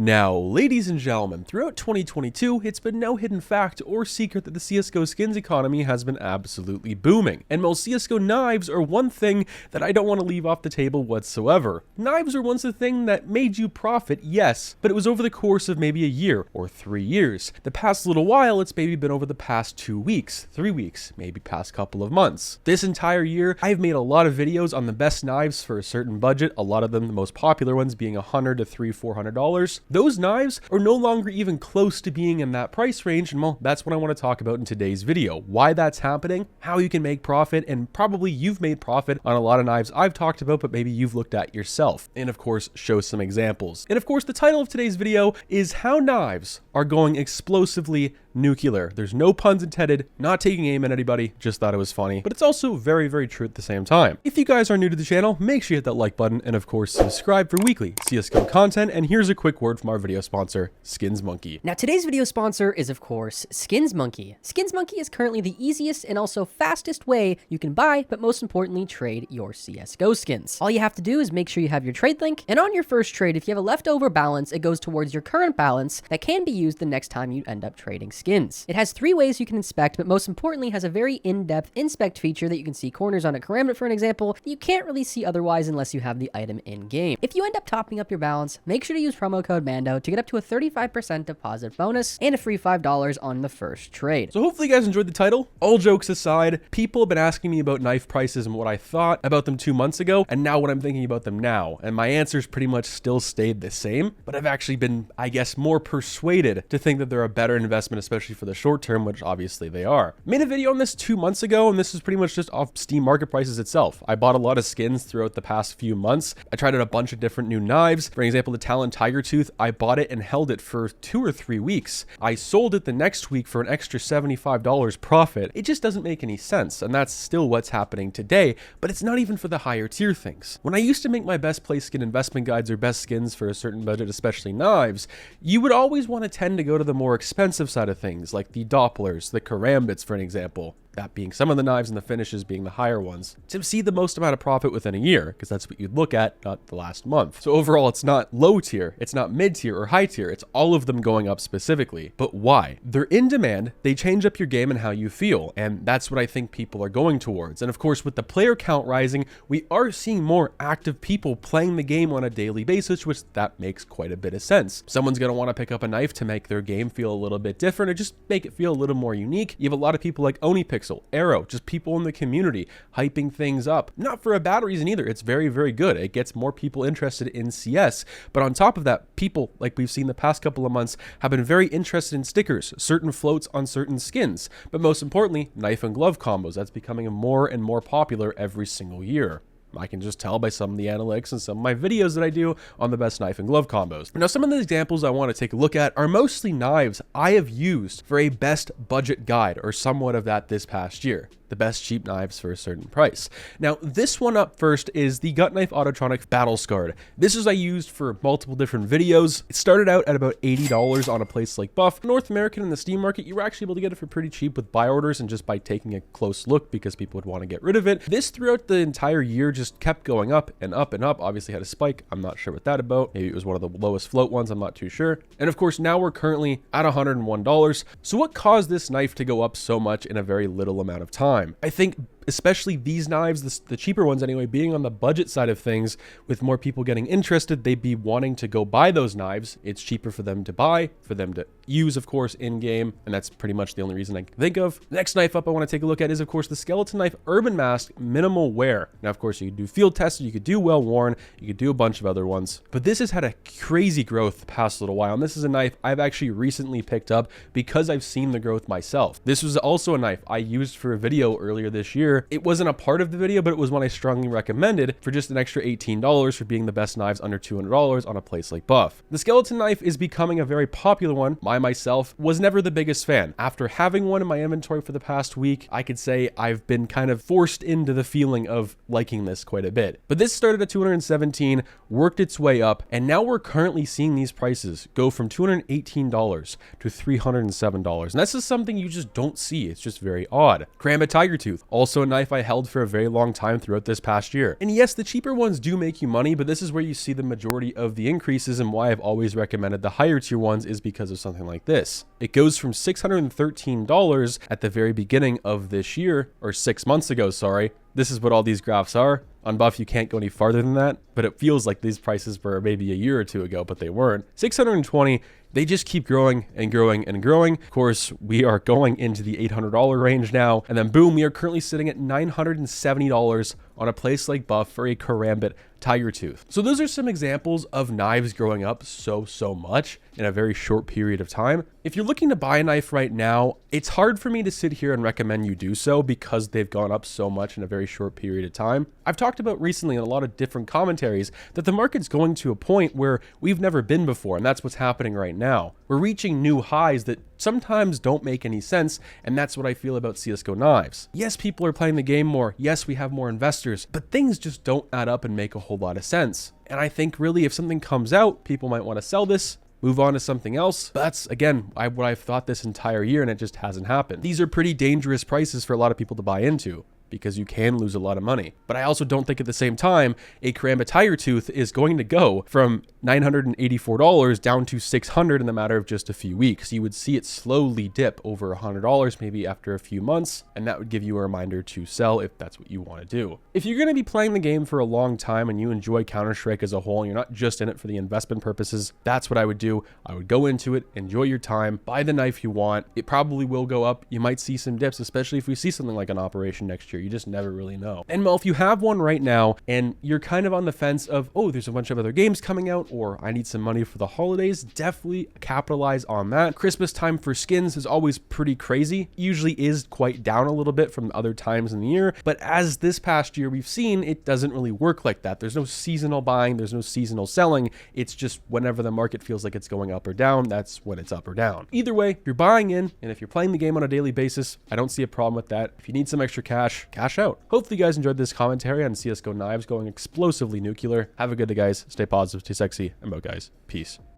Now, ladies and gentlemen, throughout 2022, it's been no hidden fact or secret that the CSGO skins economy has been absolutely booming. And while CSGO knives are one thing that I don't want to leave off the table whatsoever. Knives are once a thing that made you profit, yes, but it was over the course of maybe a year or 3 years. The past little while, it's maybe been over the past 2 weeks, 3 weeks, maybe past couple of months. This entire year, I've made a lot of videos on the best knives for a certain budget, a lot of them the most popular ones being $100 to $300-$400. Those knives are no longer even close to being in that price range, and well, that's what I want to talk about in today's video. Why that's happening, how you can make profit, and probably you've made profit on a lot of knives I've talked about, but maybe you've looked at yourself. And of course, show some examples. And of course, the title of today's video is How Knives Are Going Explosively Nuclear. There's no puns intended, not taking aim at anybody, just thought it was funny, but it's also very, very true at the same time. If you guys are new to the channel, make sure you hit that like button, and of course, subscribe for weekly CSGO content. And here's a quick word from our video sponsor, Skins Monkey. Now, today's video sponsor is, of course, Skins Monkey. Skins Monkey is currently the easiest and also fastest way you can buy, but most importantly, trade your CSGO skins. All you have to do is make sure you have your trade link, and on your first trade, if you have a leftover balance, it goes towards your current balance that can be used the next time you end up trading skins. It has 3 ways you can inspect, but most importantly has a very in-depth inspect feature that you can see corners on a karambit, for an example, that you can't really see otherwise unless you have the item in-game. If you end up topping up your balance, make sure to use promo code MANDO to get up to a 35% deposit bonus and a free $5 on the first trade. So hopefully you guys enjoyed the title. All jokes aside, people have been asking me about knife prices and what I thought about them 2 months ago, and now what I'm thinking about them now. And my answers pretty much still stayed the same, but I've actually been, I guess, more persuaded to think that they're a better investment, especially for the short term, which obviously they are. Made a video on this 2 months ago, and this is pretty much just off Steam market prices itself. I bought a lot of skins throughout the past few months. I tried out a bunch of different new knives. For example, the Talon Tiger Tooth, I bought it and held it for 2 or 3 weeks. I sold it the next week for an extra $75 profit. It just doesn't make any sense, and that's still what's happening today, but it's not even for the higher tier things. When I used to make my best play skin investment guides or best skins for a certain budget, especially knives, you would always want to tend to go to the more expensive side of things, like the Dopplers, the Karambits, for an example. That being some of the knives and the finishes being the higher ones, to see the most amount of profit within a year, because that's what you'd look at, not the last month. So overall, it's not low tier, it's not mid tier or high tier, it's all of them going up specifically. But why? They're in demand, they change up your game and how you feel, and that's what I think people are going towards. And of course, with the player count rising, we are seeing more active people playing the game on a daily basis, which that makes quite a bit of sense. Someone's going to want to pick up a knife to make their game feel a little bit different, or just make it feel a little more unique. You have a lot of people like OniPixel, Arrow, just people in the community hyping things up. Not for a bad reason either. It's very, very good. It gets more people interested in CS. But on top of that, people, like we've seen the past couple of months, have been very interested in stickers, certain floats on certain skins. But most importantly, knife and glove combos. That's becoming more and more popular every single year. I can just tell by some of the analytics and some of my videos that I do on the best knife and glove combos. Now, some of the examples I want to take a look at are mostly knives I have used for a best budget guide or somewhat of that this past year. The best cheap knives for a certain price. Now, this one up first is the Gutknife Autotronic Battle Scarred. This is I used for multiple different videos. It started out at about $80 on a place like Buff. North American in the Steam market, you were actually able to get it for pretty cheap with buy orders and just by taking a close look because people would want to get rid of it. This throughout the entire year just kept going up and up and up. Obviously had a spike. I'm not sure what that about. Maybe it was one of the lowest float ones. I'm not too sure. And of course, now we're currently at $101. So what caused this knife to go up so much in a very little amount of time? I think especially these knives, the cheaper ones anyway, being on the budget side of things, with more people getting interested, they'd be wanting to go buy those knives. It's cheaper for them to buy, for them to use, of course, in-game, and that's pretty much the only reason I can think of. Next knife up I want to take a look at is, of course, the Skeleton Knife Urban Mask Minimal Wear. Now, of course, you could do field tested, you could do well worn, you could do a bunch of other ones, but this has had a crazy growth the past little while, and this is a knife I've actually recently picked up because I've seen the growth myself. This was also a knife I used for a video earlier this year. It wasn't a part of the video, but it was one I strongly recommended for just an extra $18 for being the best knives under $200 on a place like Buff. The skeleton knife is becoming a very popular one. I myself was never the biggest fan. After having one in my inventory for the past week, I could say I've been kind of forced into the feeling of liking this quite a bit. But this started at $217, worked its way up, and now we're currently seeing these prices go from $218 to $307. And this is something you just don't see. It's just very odd. Karambit Tiger Tooth, also CSGO knife I held for a very long time throughout this past year. And yes, the cheaper ones do make you money, but this is where you see the majority of the increases, and why I've always recommended the higher tier ones is because of something like this. It goes from $613 at the very beginning of this year, or 6 months ago, sorry. This is what all these graphs are. On Buff, you can't go any farther than that, but it feels like these prices were maybe a year or two ago, but they weren't. 620, they just keep growing and growing and growing. Of course, we are going into the $800 range now, and then boom, we are currently sitting at $970 on a place like Buff for a Karambit Tiger Tooth. So those are some examples of knives growing up so much in a very short period of time. If you're looking to buy a knife right now, it's hard for me to sit here and recommend you do so because they've gone up so much in a very short period of time. I've talked about recently in a lot of different commentaries that the market's going to a point where we've never been before, and that's what's happening right now. We're reaching new highs that sometimes don't make any sense, and that's what I feel about CSGO knives. Yes, people are playing the game more. Yes, we have more investors, but things just don't add up and make a whole lot of sense. And I think really if something comes out, people might want to sell this, move on to something else. But that's, again, what I've thought this entire year, and it just hasn't happened. These are pretty dangerous prices for a lot of people to buy into, because you can lose a lot of money. But I also don't think at the same time a Karambit Tiger Tooth is going to go from $984 down to $600 in the matter of just a few weeks. You would see it slowly dip over $100 maybe after a few months, and that would give you a reminder to sell if that's what you want to do. If you're going to be playing the game for a long time and you enjoy Counter-Strike as a whole, and you're not just in it for the investment purposes, that's what I would do. I would go into it, enjoy your time, buy the knife you want. It probably will go up. You might see some dips, especially if we see something like an operation next year. You just never really know. And well, if you have one right now and you're kind of on the fence of, oh, there's a bunch of other games coming out, or I need some money for the holidays, definitely capitalize on that. Christmas time for skins is always pretty crazy. Usually is quite down a little bit from other times in the year, but as this past year we've seen, it doesn't really work like that. There's no seasonal buying, there's no seasonal selling. It's just whenever the market feels like it's going up or down, that's when it's up or down. Either way, if you're buying in and if you're playing the game on a daily basis, I don't see a problem with that. If you need some extra cash, cash out. Hopefully you guys enjoyed this commentary on CSGO knives going explosively nuclear. Have a good day, guys. Stay positive, stay sexy, and out, guys. Peace.